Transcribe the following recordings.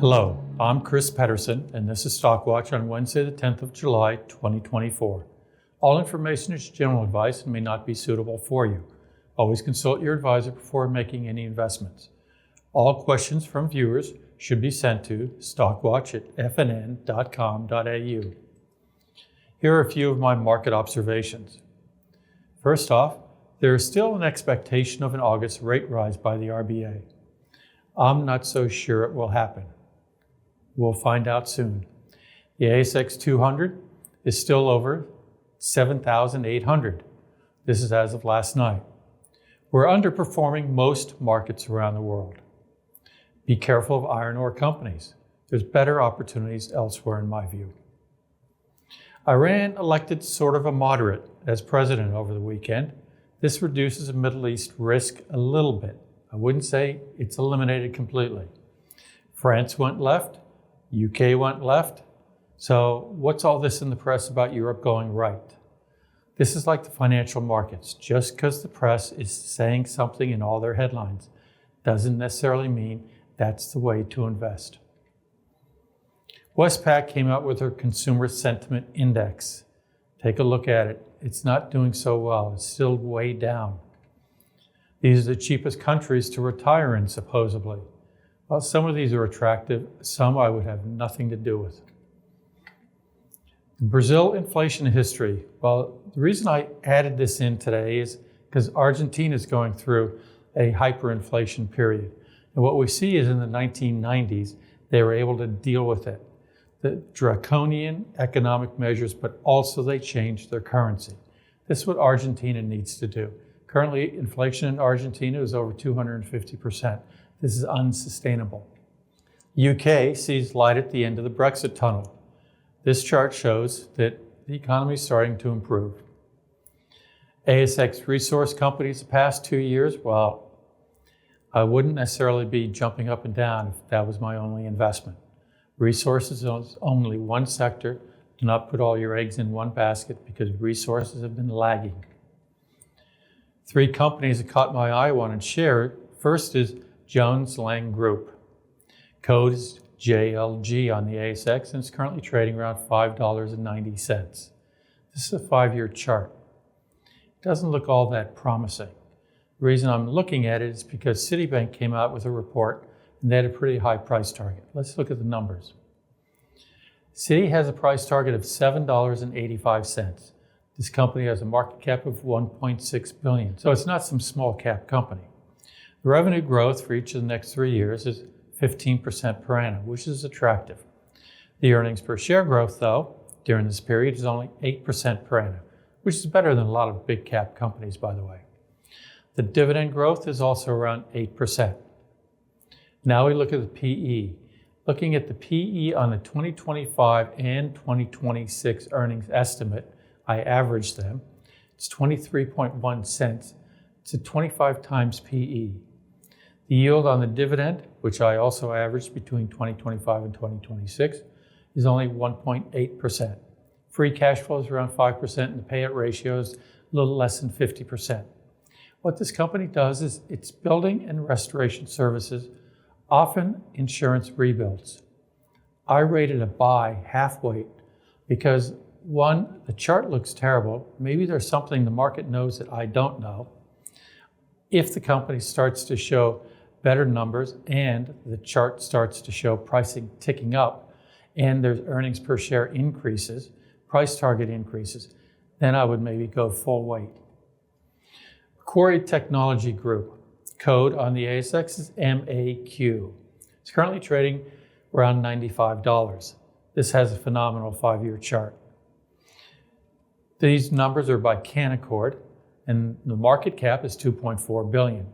Hello, I'm Chris Pedersen, and this is Stock Watch on Wednesday, the 10th of July, 2024. All information is general advice and may not be suitable for you. Always consult your advisor before making any investments. All questions from viewers should be sent to stockwatch@fnn.com.au. Here are a few of my market observations. First off, there is still an expectation of an August rate rise by the RBA. I'm not so sure it will happen. We'll find out soon. The ASX 200 is still over 7,800. This is as of last night. We're underperforming most markets around the world. Be careful of iron ore companies. There's better opportunities elsewhere in my view. Iran elected sort of a moderate as president over the weekend. This reduces the Middle East risk a little bit. I wouldn't say it's eliminated completely. France went left, UK went left. So what's all this in the press about Europe going right? This is like the financial markets. Just because the press is saying something in all their headlines doesn't necessarily mean that's the way to invest. Westpac came out with their Consumer Sentiment Index. Take a look at it. It's not doing so well. It's still way down. These are the cheapest countries to retire in, supposedly. Well, some of these are attractive. Some I would have nothing to do with. The Brazil inflation history. Well, the reason I added this in today is because Argentina is going through a hyperinflation period. And what we see is in the 1990s, they were able to deal with it. The draconian economic measures, but also they changed their currency. This is what Argentina needs to do. Currently, inflation in Argentina is over 250%. This is unsustainable. UK sees light at the end of the Brexit tunnel. This chart shows that the economy is starting to improve. ASX resource companies the past 2 years, well, I wouldn't necessarily be jumping up and down if that was my only investment. Resources is only one sector. Do not put all your eggs in one basket because resources have been lagging. 3 companies that caught my eye I want to share. First is Jones Lang Group. Code is JLG on the ASX and it's currently trading around $5.90. This is a 5-year chart. It doesn't look all that promising. The reason I'm looking at it is because Citibank came out with a report and they had a pretty high price target. Let's look at the numbers. Citi has a price target of $7.85. This company has a market cap of $1.6 billion. So it's not some small cap company. The revenue growth for each of the next 3 years is 15% per annum, which is attractive. The earnings per share growth, though, during this period is only 8% per annum, which is better than a lot of big cap companies, by the way. The dividend growth is also around 8%. Now we look at the PE. Looking at the PE on the 2025 and 2026 earnings estimate, I averaged them. It's 23.1 cents. It's a 25 times PE. The yield on the dividend, which I also averaged between 2025 and 2026, is only 1.8%. Free cash flow is around 5% and the payout ratio is a little less than 50%. What this company does is it's building and restoration services, often insurance rebuilds. I rated a buy halfway because one, the chart looks terrible. Maybe there's something the market knows that I don't know. If the company starts to show better numbers and the chart starts to show pricing ticking up and there's earnings per share increases, price target increases, then I would maybe go full weight. Macquarie Technology Group, code on the ASX is MAQ. It's currently trading around $95. This has a phenomenal 5-year chart. These numbers are by Canaccord, and the market cap is $2.4 billion.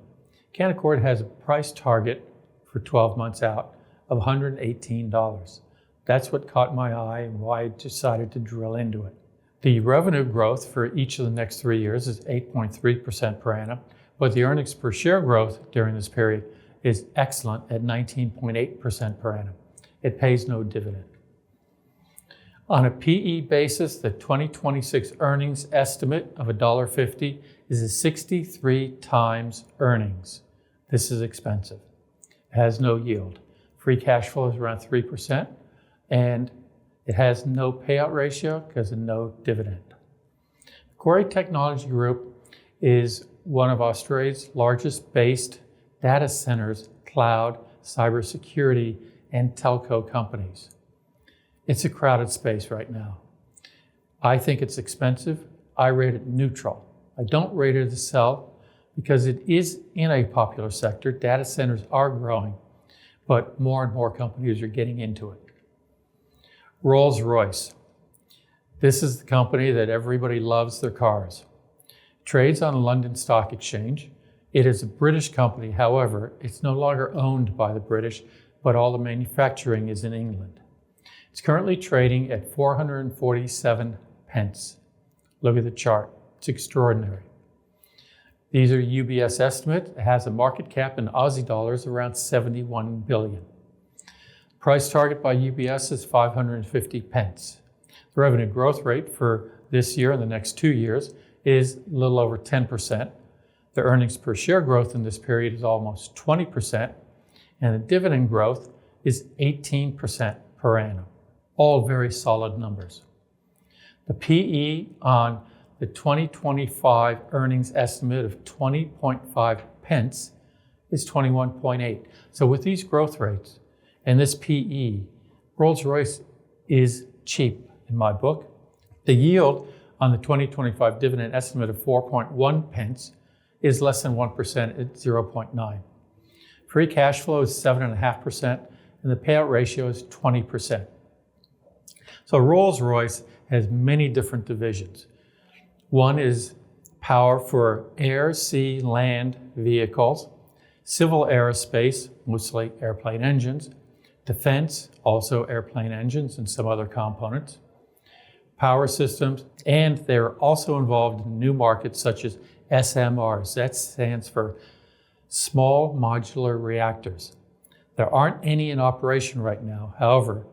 Canaccord has a price target for 12 months out of $118. That's what caught my eye and why I decided to drill into it. The revenue growth for each of the next 3 years is 8.3% per annum, but the earnings per share growth during this period is excellent at 19.8% per annum. It pays no dividend. On a PE basis, the 2026 earnings estimate of $1.50 is a 63 times earnings. This is expensive. It has no yield. Free cash flow is around 3%, and it has no payout ratio because of no dividend. Macquarie Technology Group is one of Australia's largest based data centers, cloud, cybersecurity, and telco companies. It's a crowded space right now. I think it's expensive. I rate it neutral. I don't rate it as a sell because it is in a popular sector. Data centers are growing, but more and more companies are getting into it. Rolls-Royce. This is the company that everybody loves their cars. Trades on the London Stock Exchange. It is a British company. However, it's no longer owned by the British, but all the manufacturing is in England. It's currently trading at 447 pence. Look at the chart. It's extraordinary. These are UBS estimates. It has a market cap in Aussie dollars around 71 billion. Price target by UBS is 550 pence. The revenue growth rate for this year and the next 2 years is a little over 10%. The earnings per share growth in this period is almost 20%, and the dividend growth is 18% per annum. All very solid numbers. The PE on the 2025 earnings estimate of 20.5 pence is 21.8. So with these growth rates and this PE, Rolls-Royce is cheap in my book. The yield on the 2025 dividend estimate of 4.1 pence is less than 1% at 0.9. Free cash flow is 7.5%, and the payout ratio is 20%. So Rolls-Royce has many different divisions. One is power for air, sea, land vehicles, civil aerospace, mostly airplane engines, defense, also airplane engines and some other components, power systems, and they're also involved in new markets such as SMRs. That stands for small modular reactors. There aren't any in operation right now. However,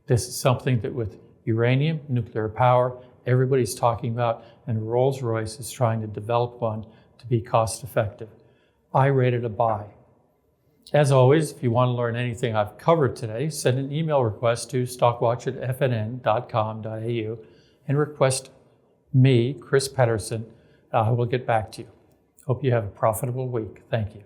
this is something that with uranium, nuclear power, everybody's talking about, and Rolls-Royce is trying to develop one to be cost effective. I rate it a buy. As always, if you want to learn anything I've covered today, send an email request to stockwatch@fnn.com.au and request me, Chris Pedersen. I will get back to you. Hope you have a profitable week. Thank you.